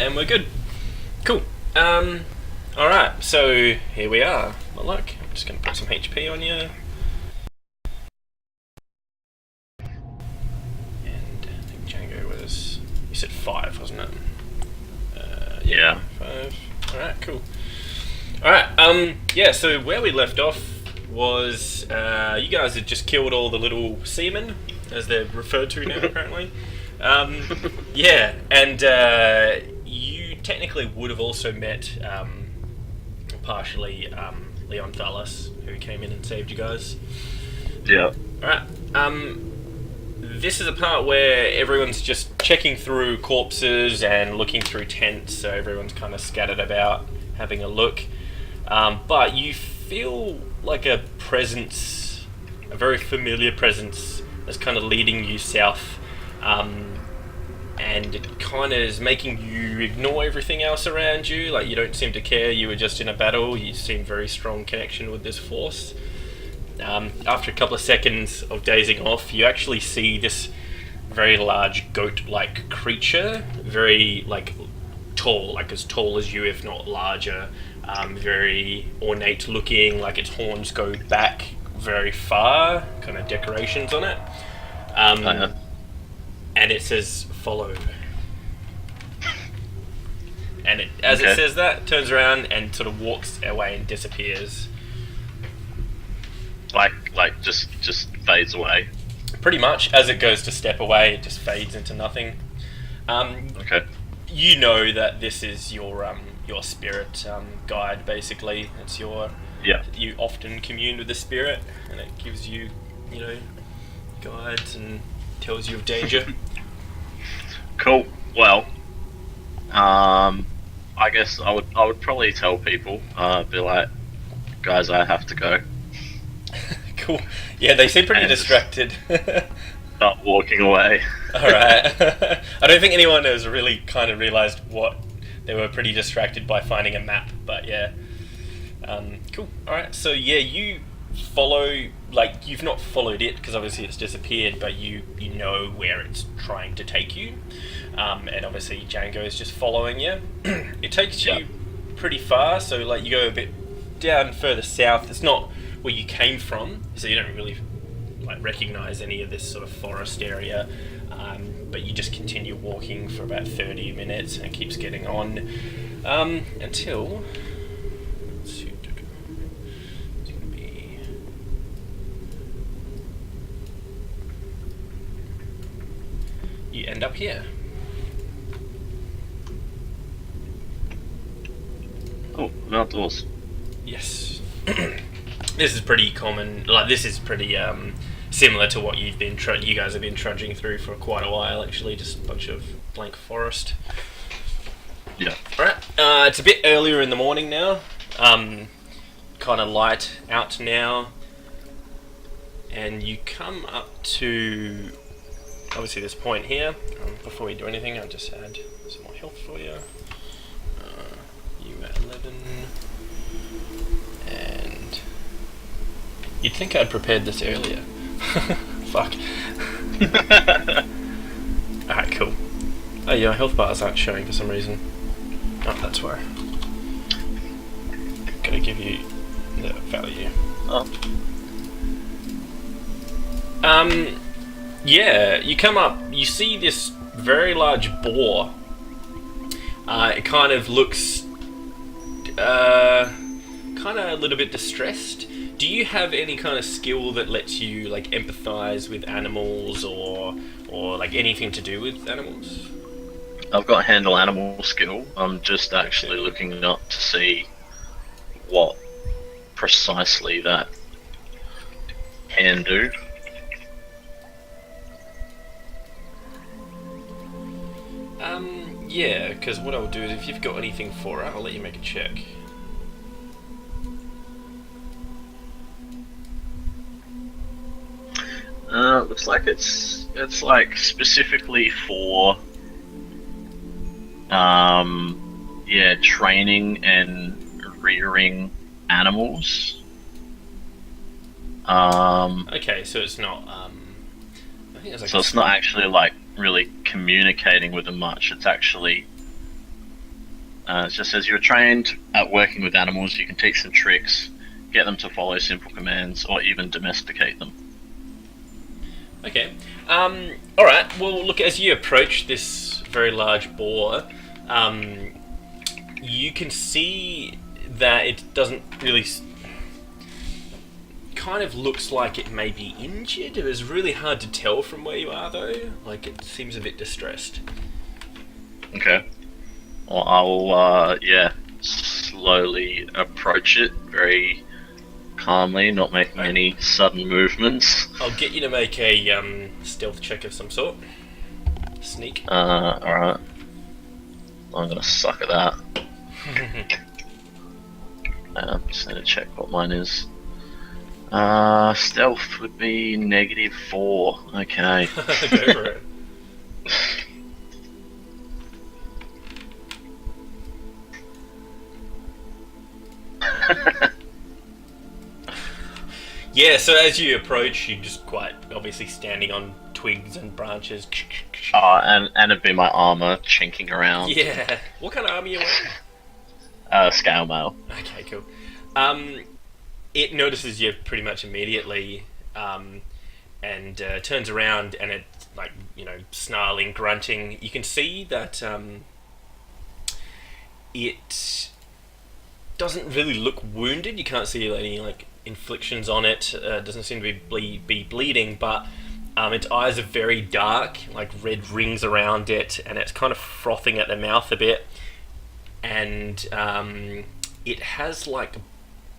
And we're good. Cool. Alright, so here we are. Well, look, I'm just going to put some HP on you. And I think Django was... You said 5, wasn't it? Yeah. 5. Alright, cool. Alright, yeah, so where we left off was you guys had just killed all the little seamen, as they're referred to now, apparently. Yeah, and you technically would have also met partially Leon Thalas, who came in and saved you guys. Yeah. Alright, this is a part where everyone's just checking through corpses and looking through tents, so everyone's kind of scattered about, having a look. But you feel like a presence, a very familiar presence, that's kind of leading you south, and it kind of is making you ignore everything else around you. Like, you don't seem to care, you were just in a battle, you seem very strong connection with this force. After a couple of seconds of dazing off, you actually see this very large goat-like creature, very, like, tall, like as tall as you, if not larger, very ornate looking, like its horns go back very far, kind of decorations on it. And it says, "Follow." And it, as it says that, turns around and sort of walks away and disappears. Like just fades away. Pretty much, as it goes to step away, it just fades into nothing. Okay. You know that this is your spirit guide, basically. It's your... Yeah. You often commune with the spirit, and it gives you, guides and tells you of danger. Cool. Well, I guess I would probably tell people, be like, guys, I have to go. Cool. Yeah, they seem pretty distracted. Start walking away. Alright. I don't think anyone has really kind of realised what... They were pretty distracted by finding a map, but yeah. Cool. Alright, so yeah, you follow... Like, you've not followed it, because obviously it's disappeared, but you know where it's trying to take you. And obviously Django is just following you. It takes you pretty far, so like you go a bit down further south. It's not where you came from, so you don't really like recognise any of this sort of forest area. But you just continue walking for about 30 minutes, and it keeps getting on until... Let's see, it's going to be... You end up here. Oh, I'm outdoors. Yes. This is pretty common. Like, this is pretty similar to what you've been you guys have been trudging through for quite a while. Actually, just a bunch of blank forest. Yeah. All right. It's a bit earlier in the morning now. Kind of light out now, and you come up to obviously this point here. Before we do anything, I'll just add some more health for you. You at 11. And you'd think I'd prepared this earlier. Fuck. Alright, cool. Oh yeah, health bars aren't showing for some reason. Oh, that's why. Gotta give you the value. Oh. Yeah, you come up, you see this very large boar. It kind of looks kind of a little bit distressed. Do you have any kind of skill that lets you like empathize with animals or like anything to do with animals? I've got handle animal skill. I'm just actually looking up to see what precisely that can do. Yeah, because what I'll do is if you've got anything for it, I'll let you make a check. Looks like it's like specifically for training and rearing animals. Okay, so it's not I think it's like so it's not actually like really communicating with them much. It's actually It just says you're trained at working with animals. You can teach them tricks, get them to follow simple commands, or even domesticate them. Okay. Alright, well, look, as you approach this very large boar, you can see that it doesn't really... kind of looks like it may be injured. It was really hard to tell from where you are, though. Like, it seems a bit distressed. Okay. Well, I'll, slowly approach it, very calmly, not making any sudden movements. I'll get you to make a stealth check of some sort. Sneak. Alright. I'm gonna suck at that. Just need to check what mine is. Stealth would be -4. Okay. Go for it. Yeah, so as you approach, you're just quite obviously standing on twigs and branches. And it'd be my armor chinking around. Yeah. What kind of armor are you wearing? Scale mail. Okay, cool. It notices you pretty much immediately, and turns around, and it's like, snarling, grunting. You can see that it doesn't really look wounded. You can't see any inflictions on it. Doesn't seem to be bleeding, but its eyes are very dark, like red rings around it, and it's kind of frothing at the mouth a bit. And it has like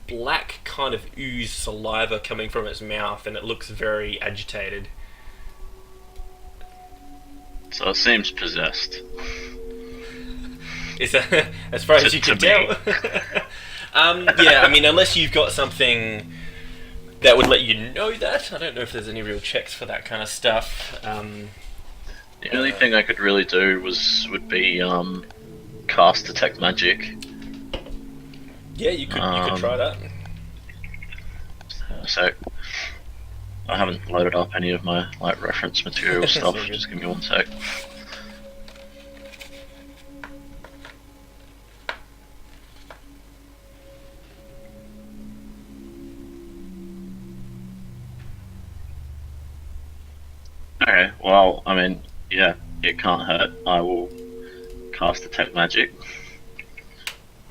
black kind of ooze saliva coming from its mouth, and it looks very agitated. So it seems possessed. Is that as far as you can tell? Yeah, I mean, unless you've got something that would let you know that. I don't know if there's any real checks for that kind of stuff. The only thing I could really do would be cast Detect Magic. Yeah, you could try that. So I haven't loaded up any of my reference material stuff. Just give me one sec. Okay, well, I mean, yeah, it can't hurt. I will cast Detect Magic.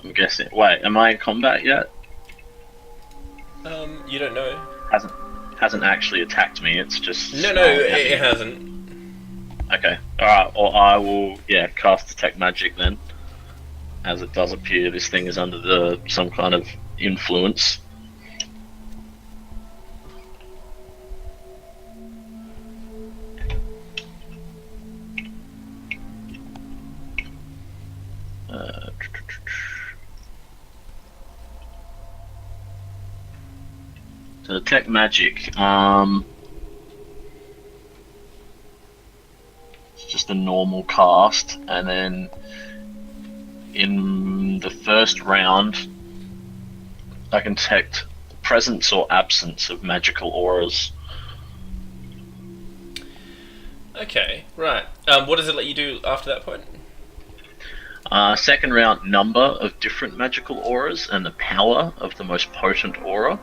I'm guessing. Wait, am I in combat yet? You don't know. Hasn't actually attacked me. It's just no, it hasn't. Okay, all right. Well, I will cast Detect Magic then, as it does appear this thing is under some kind of influence. So Detect Magic, it's just a normal cast, and then in the first round, I can detect the presence or absence of magical auras. Okay, right. What does it let you do after that point? Second round, number of different magical auras and the power of the most potent aura.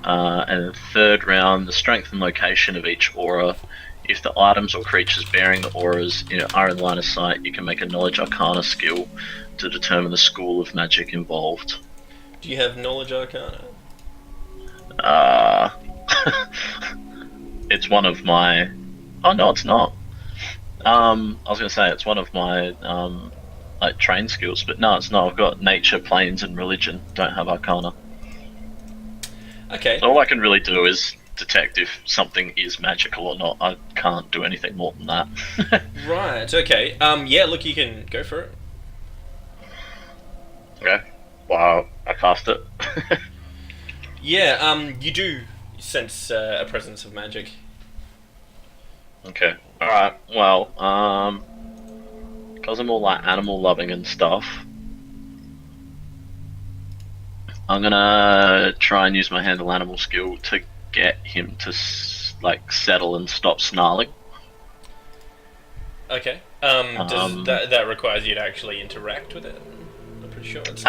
And third round, the strength and location of each aura. If the items or creatures bearing the auras are in line of sight, you can make a Knowledge Arcana skill to determine the school of magic involved. Do you have Knowledge Arcana? It's one of my... Oh, no, it's not. I was going to say it's one of my trained skills, but no, it's not. I've got Nature, Planes, and Religion. Don't have Arcana. Okay. So all I can really do is detect if something is magical or not. I can't do anything more than that. Right, okay. Yeah, look, you can go for it. Okay. Wow, I cast it. Yeah, you do sense a presence of magic. Okay. Alright, well, because I'm all animal loving and stuff, I'm gonna try and use my handle animal skill to get him to settle and stop snarling. Okay. Does that requires you to actually interact with it? pretty sure it's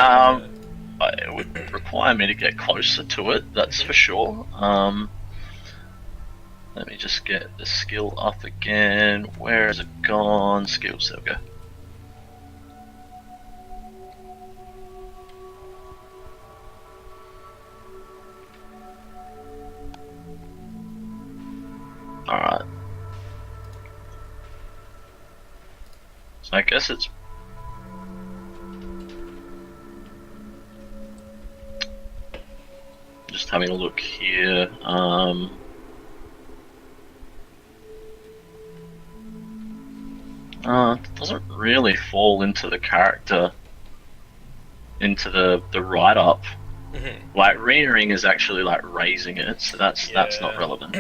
It would require me to get closer to it, that's for sure. Let me just get the skill up again. Where has it gone? Skills, there we go. Alright. So I guess it's... Just having a look here. It doesn't really fall into the character, into the write-up. Like, rearing is actually like raising it, so that's not relevant.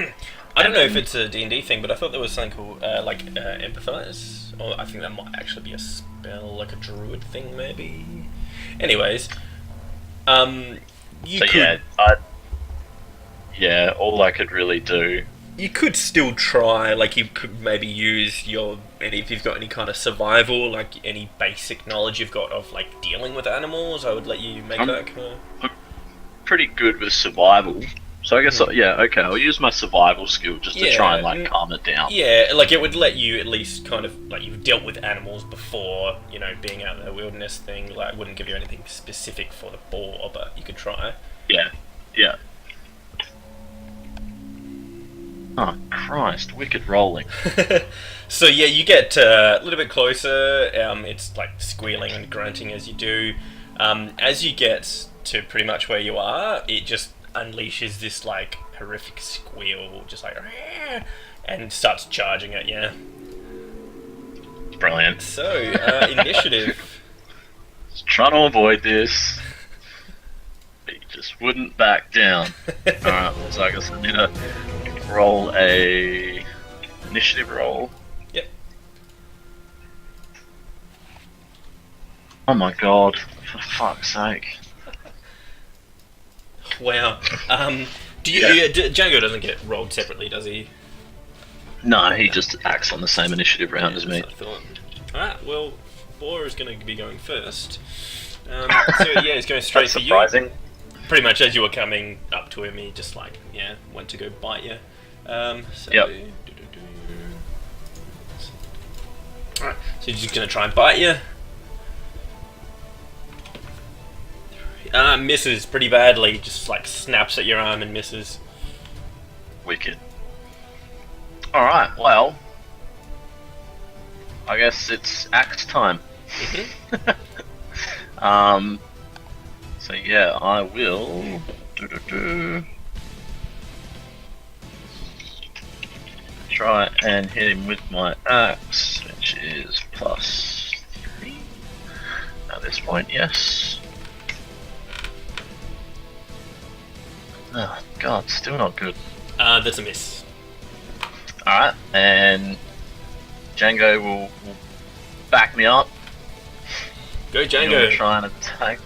I don't know if it's a D&D thing, but I thought there was something called empathize, or I think that might actually be a spell, like a druid thing, maybe. Anyways, you could, all I could really do. You could still try, like you could maybe use if you've got any kind of survival, like any basic knowledge you've got of like dealing with animals, I would let you make that kind of... I'm pretty good with survival. So I guess, okay, I'll use my survival skill just to try and, like, calm it down. Yeah, like, it would let you at least kind of, like, you've dealt with animals before, you know, being out in the wilderness thing, like, wouldn't give you anything specific for the boar, but you could try. Yeah. Oh, Christ, wicked rolling. So, yeah, you get a little bit closer, it's, like, squealing and grunting as you do. As you get to pretty much where you are, it just unleashes this like horrific squeal, just like, and starts charging at you. Brilliant. So, initiative. Just trying to avoid this. But you just wouldn't back down. Alright, so I guess I need to roll a initiative roll. Yep. Oh my god, for fuck's sake. Wow. Django doesn't get rolled separately, does he? No, he just acts on the same initiative round as me. I thought. Alright, well, Boar is going to be going first. So he's going straight That's for surprising. you. Pretty much as you were coming up to him, he just like, went to go bite you. Alright, so he's just going to try and bite you. Misses pretty badly, just like snaps at your arm and misses. Wicked. Alright, well, I guess it's axe time. So yeah, I will try and hit him with my axe, which is +3 at this point, yes. Oh god, still not good. That's a miss. Alright, and Django will back me up. Go Django. He'll try and attack.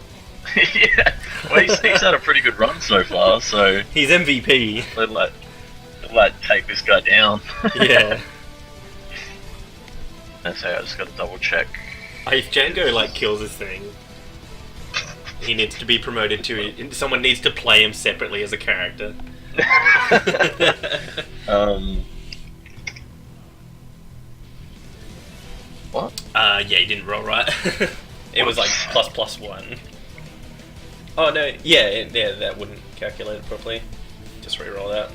Yeah, well he's had a pretty good run so far, so... He's MVP. Let take this guy down. Yeah. And so I just gotta double check. If Django like kills this thing, he needs to be promoted to... Someone needs to play him separately as a character. What? Yeah, he didn't roll right. It was like +1. Oh no, yeah, that wouldn't calculate it properly. Just re-roll that.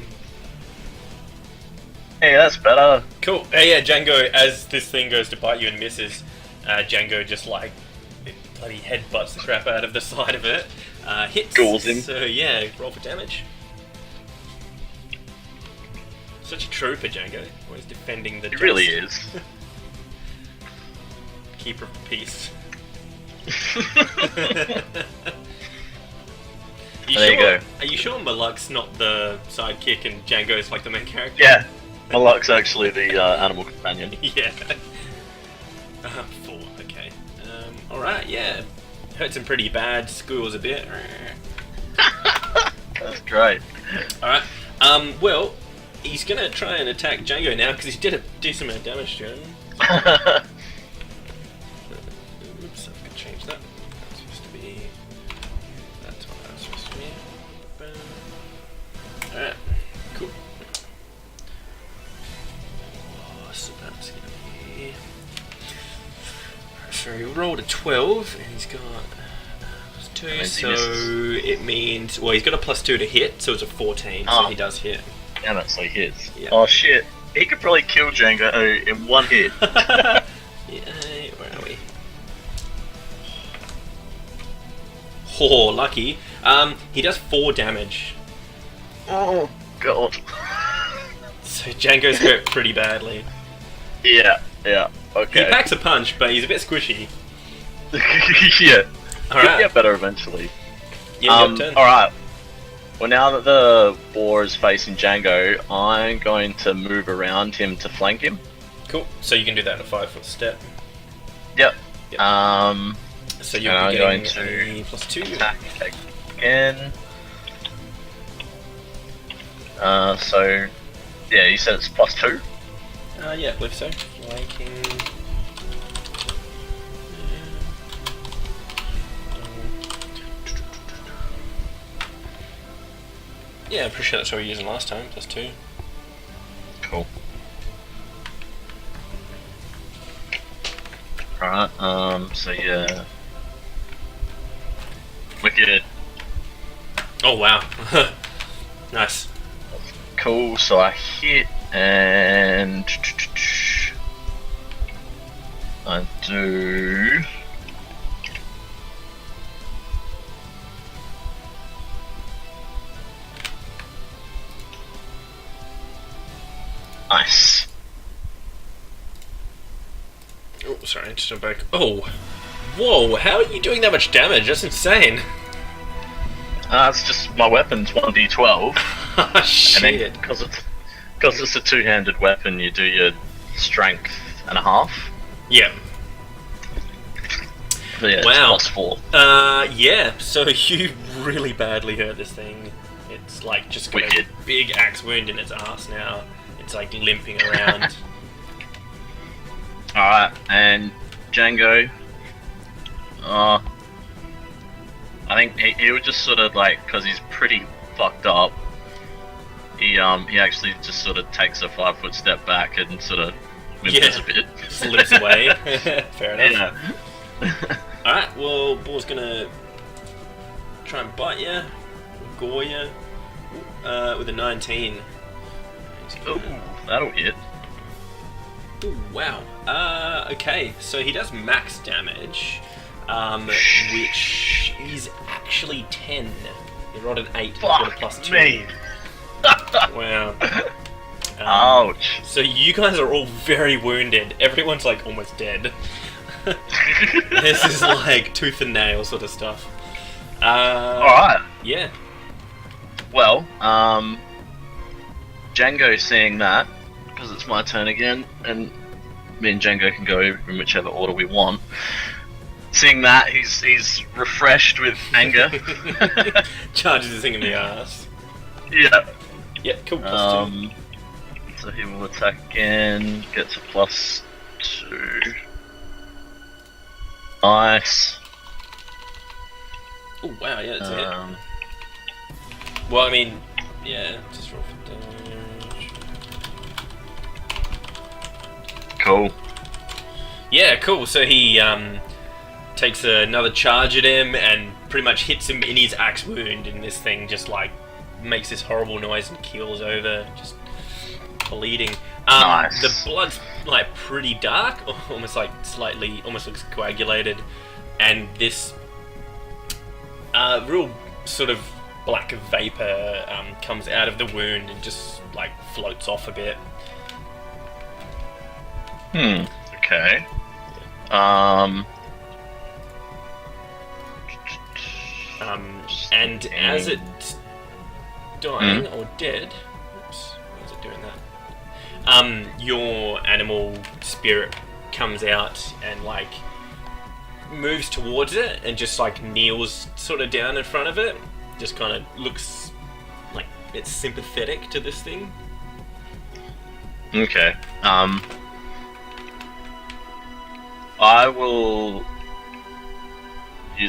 Hey, that's better. Cool. Yeah, Django, as this thing goes to bite you and misses, Django just like bloody headbutts the crap out of the side of it. Hits. Gauls him. So yeah, roll for damage. Such a trooper, Django. Always defending the. He really is. Keeper of the peace. There you go. Are you sure Maluk's not the sidekick and Django's like the main character? Yeah, Maluk's actually the animal companion. Yeah. 4, okay. Alright, yeah. Hurts him pretty bad, squeals a bit. That's great. Alright, well, he's gonna try and attack Django now because he did a decent amount of damage to him. Oops, I could change that. be. That's what I was supposed to be. Boom. Alright, cool. So that's gonna be. So he rolled a 12 and he's got +2, so it means. Well, he's got a +2 to hit, so it's a 14, so he does hit. Damn it, so he hits. Yep. Oh shit. He could probably kill Django in one hit. Yeah, where are we? Oh, lucky. He does 4 damage. Oh god. So Django's hurt pretty badly. Yeah, okay. He packs a punch, but he's a bit squishy. Yeah. Alright. He'll get better eventually. Yeah, your turn. Alright. Well, now that the boar is facing Django, I'm going to move around him to flank him. Cool. So you can do that in a 5-foot step. Yep. Yep. So you're I'm getting going to a +2. attack again. So, yeah, you said it's +2? Yeah, I believe so. Flanking. Yeah, I'm pretty sure that's what we were using last time, +2. Cool. Alright, so yeah. Wicked. Oh wow. Nice. Cool, so I hit and I do nice. Oh, sorry, just went back. Oh! Whoa, how are you doing that much damage? That's insane. It's just my weapon's 1d12. Ah, shit. And then, because it's a two-handed weapon, you do your strength and a half. Yeah. But yeah, Wow. it's +4. Yeah, so you really badly hurt this thing. It's like just got Wicked. a big axe wound in its ass now. It's like limping around. Alright, and Django. I think he would just sort of like, because he's pretty fucked up, he actually just sort of takes a 5-foot step back and sort of whimpers a bit. Just limps away. Fair enough. Yeah. Alright, well, Boar's gonna try and bite you, gore you, with a 19. Ooh, that'll hit. Ooh, wow. Okay, so he does max damage, which is actually 10. He rolled an 8, he got a +2. Me. Wow. Ouch. So you guys are all very wounded. Everyone's like almost dead. This is like tooth and nail sort of stuff. Alright. Yeah. Well, Django seeing that, because it's my turn again, and me and Django can go in whichever order we want. Seeing that, he's refreshed with anger. Charges this thing in the ass. Yeah. Yep, cool. +2. So he will attack again, gets a +2. Nice. Oh wow, yeah, that's it. Well, I mean, yeah, just roll for damage. Cool. Yeah, cool. So he takes another charge at him and pretty much hits him in his axe wound, and this thing just like makes this horrible noise and keels over, just bleeding. Nice. The blood's like pretty dark, almost like slightly, almost looks coagulated, and this real sort of black vapor comes out of the wound and just like floats off a bit. Okay. And as it's dying or dead, oops, why is it doing that? Your animal spirit comes out and like moves towards it and just like kneels sort of down in front of it. Just kind of looks like it's sympathetic to this thing. Okay. I will use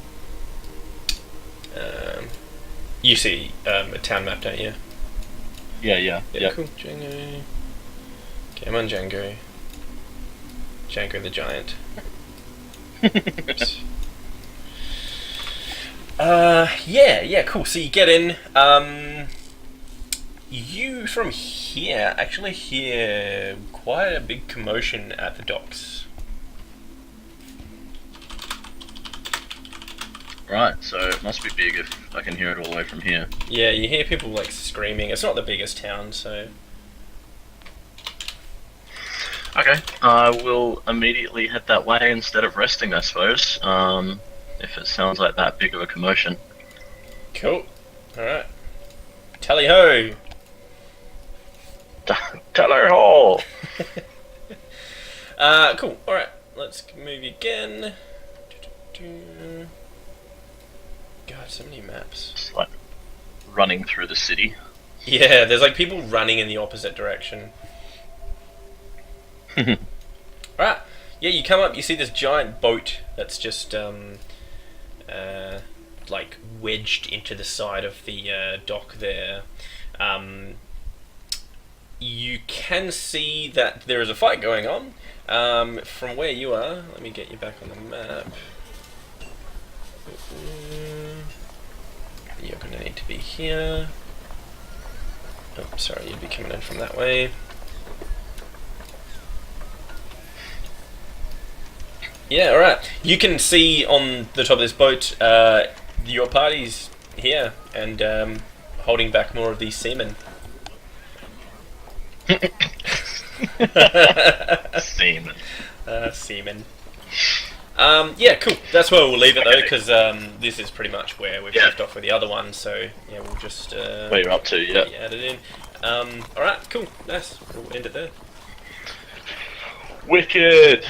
You see a town map, don't you? Yeah. Cool. Django. Come on, Django. Django the Giant. Oops. Yeah, cool. So you get in. You from here actually hear quite a big commotion at the docks. Right, so it must be big if I can hear it all the way from here. Yeah, you hear people like screaming. It's not the biggest town, so. Okay, I will immediately head that way instead of resting, I suppose. If it sounds like that big of a commotion. Cool. Alright. Tally ho! Tally ho! Cool. Alright, let's move again. God, so many maps. It's like running through the city. Yeah, there's like people running in the opposite direction. Alright, yeah, you come up, you see this giant boat that's just, like, wedged into the side of the dock there. You can see that there is a fight going on. From where you are, let me get you back on the map. You're going to need to be here. Oh, sorry, you'd be coming in from that way. Yeah, alright. You can see on the top of this boat, your party's here, and holding back more of these seamen. Seamen. Seamen. Yeah, cool. That's where we'll leave it though, because this is pretty much where we've left off with the other one, so yeah, we'll just... where you're up to, yeah. Add it in. Alright, cool. Nice. We'll end it there. Wicked!